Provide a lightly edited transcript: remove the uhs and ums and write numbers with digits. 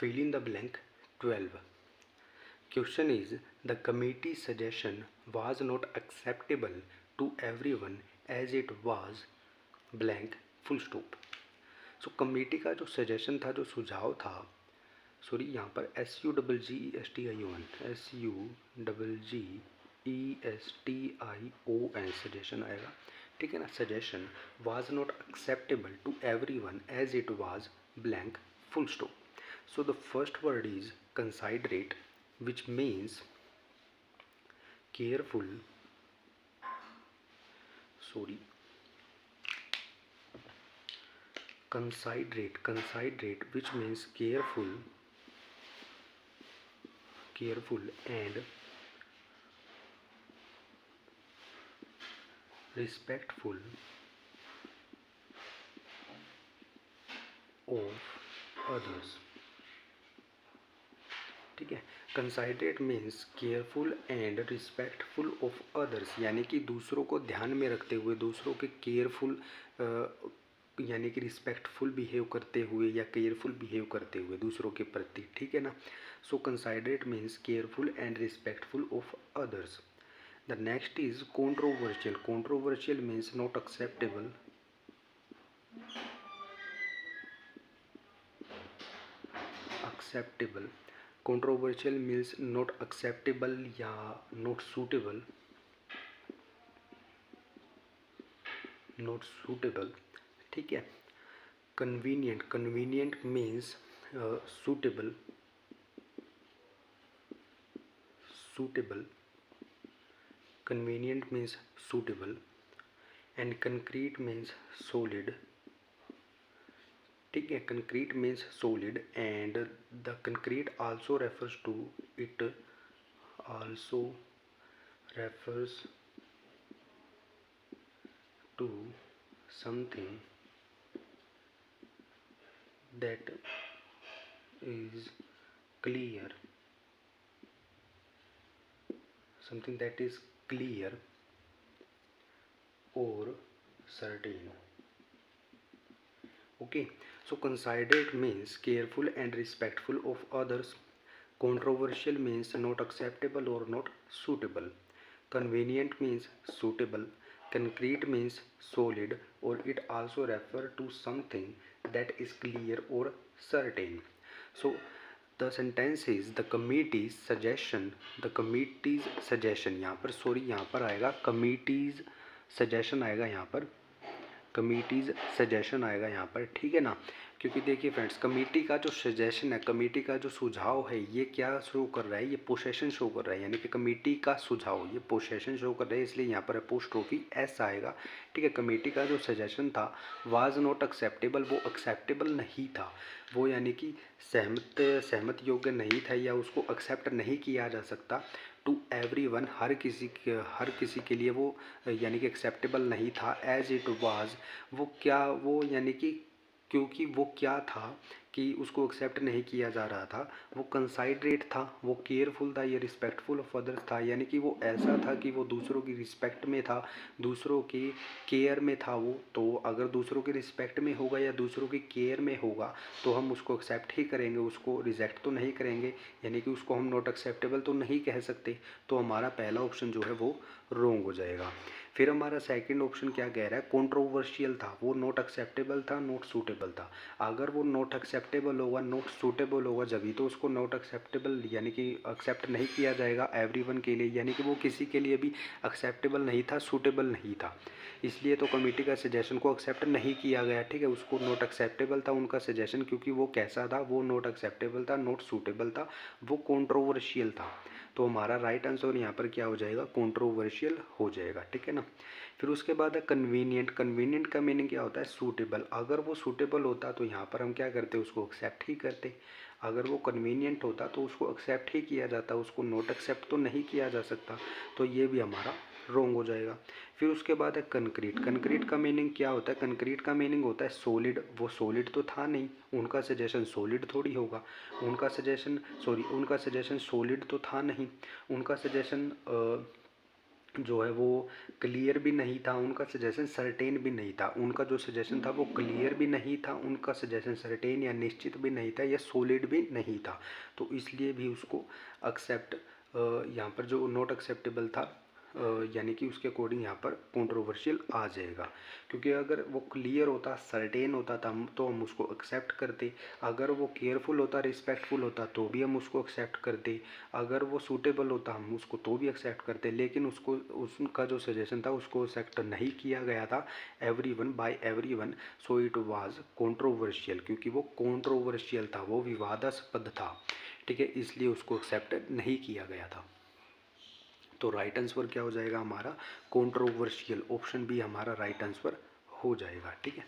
fill in the blank 12. Question is, the committee suggestion was not acceptable to everyone as it was blank full stop. So committee का जो suggestion था, जो सुझाव था, sorry यहाँ पर SUGGESTION सजेशन आएगा, ठीक है ना। Suggestion was not acceptable to everyone as it was blank full stop. So the first word is considerate, which means careful, considerate, which means careful and respectful of others. ठीक है, considerate means careful and respectful of others, यानी कि दूसरों को ध्यान में रखते हुए, दूसरों के केयरफुल यानी कि रिस्पेक्टफुल बिहेव करते हुए या केयरफुल बिहेव करते हुए दूसरों के प्रति, ठीक है ना। So considerate means careful and respectful of others. The next is controversial. Controversial means not acceptable, controversial means not acceptable या not suitable, ठीक है। convenient means suitable, convenient means suitable, and concrete means solid, ठीक है। Concrete means solid and the concrete also refers to something that is clear, और certain. Okay, so considerate means careful and respectful of others. Controversial means not acceptable or not suitable. Convenient means suitable. Concrete means solid, or it also refers to something that is clear or certain. So the sentence is the committee's suggestion. यहाँ पर आएगा committee's suggestion आएगा यहाँ पर, committees suggestion आएगा यहाँ पर, ठीक है ना। क्योंकि देखिए फ्रेंड्स, कमेटी का जो सजेशन है, कमेटी का जो सुझाव है, ये क्या शो कर रहा है, ये पोसेशन शो कर रहा है, यानी कि कमेटी का सुझाव ये पोसेशन शो कर रहा है, इसलिए यहाँ पर अपोस्ट्रोफी एस आएगा, ठीक है। कमेटी का जो सजेशन था वाज नॉट एक्सेप्टेबल, वो एक्सेप्टेबल नहीं था, वो यानी कि सहमत योग्य नहीं था, या उसको एक्सेप्ट नहीं किया जा सकता टू एवरीवन, हर किसी के लिए वो यानी कि एक्सेप्टेबल नहीं था। एज इट वाज, वो यानी कि क्योंकि वो क्या था कि उसको एक्सेप्ट नहीं किया जा रहा था, वो कंसाइडरेट था, वो केयरफुल था, ये रिस्पेक्टफुल ऑफ अदर्स था, यानी कि वो ऐसा था कि वो दूसरों की रिस्पेक्ट में था, दूसरों की केयर में था वो। तो अगर दूसरों की रिस्पेक्ट में होगा या दूसरों की केयर में होगा तो हम उसको एक्सेप्ट ही करेंगे, उसको रिजेक्ट तो नहीं करेंगे, यानी कि उसको हम नॉट एक्सेप्टेबल तो नहीं कह सकते। तो हमारा पहला ऑप्शन जो है वो रॉन्ग हो जाएगा। फिर हमारा सेकंड ऑप्शन क्या कह रहा है, कंट्रोवर्शियल था, वो नॉट एक्सेप्टेबल था, नॉट सूटेबल था। अगर वो नॉट एक्सेप्टेबल होगा, नॉट सूटेबल होगा, जब ही तो उसको नॉट एक्सेप्टेबल यानी कि एक्सेप्ट नहीं किया जाएगा एवरीवन के लिए, यानी कि वो किसी के लिए भी एक्सेप्टेबल नहीं था, सूटेबल नहीं था, इसलिए तो कमेटी का सजेशन को एक्सेप्ट नहीं किया गया, ठीक है। उसको नॉट एक्सेप्टेबल था उनका सजेशन, क्योंकि वो कैसा था, वो नॉट एक्सेप्टेबल था, नॉट सूटेबल था, वो कंट्रोवर्शियल था। तो हमारा राइट आंसर यहाँ पर क्या हो जाएगा, कंट्रोवर्शियल हो जाएगा, ठीक है ना। फिर उसके बाद है कन्वीनियंट. कन्वीनियंट का मीनिंग क्या होता है, सूटेबल. अगर वो सूटेबल होता तो यहाँ पर हम क्या करते, उसको एक्सेप्ट ही करते। अगर वो कन्वीनियंट होता तो उसको एक्सेप्ट ही किया जाता, उसको नॉट एक्सेप्ट तो नहीं किया जा सकता, तो ये भी हमारा रॉन्ग हो जाएगा। फिर उसके बाद है कंक्रीट. कंक्रीट का मीनिंग क्या होता है, कंक्रीट का मीनिंग होता है सॉलिड. वो सॉलिड तो था नहीं, उनका सजेशन सॉलिड थोड़ी होगा, उनका सजेशन सॉलिड तो था नहीं, उनका सजेशन जो है वो क्लियर भी नहीं था, उनका सजेशन सर्टेन भी नहीं था, उनका जो सजेशन था वो क्लियर भी नहीं था, उनका सजेशन सर्टेन या निश्चित भी नहीं था या सॉलिड भी नहीं था। तो इसलिए भी उसको एक्सेप्ट यहाँ पर जो नॉट एक्सेप्टेबल था, यानी कि उसके अकॉर्डिंग यहाँ पर कंट्रोवर्शियल आ जाएगा। क्योंकि अगर वो क्लियर होता, सर्टेन होता था तो हम उसको एक्सेप्ट करते, अगर वो केयरफुल होता, रिस्पेक्टफुल होता तो भी हम उसको एक्सेप्ट करते, अगर वो सूटेबल होता हम उसको तो भी एक्सेप्ट करते। लेकिन उसको उसका जो सजेशन था उसको एक्सेप्ट नहीं किया गया था everyone bye everyone, so it was controversial, क्योंकि वो कंट्रोवर्शियल था, वो विवादास्पद था, ठीक है, इसलिए उसको एक्सेप्ट नहीं किया गया था। तो राइट आंसर क्या हो जाएगा हमारा? कंट्रोवर्शियल। ऑप्शन बी हमारा राइट आंसर हो जाएगा, ठीक है।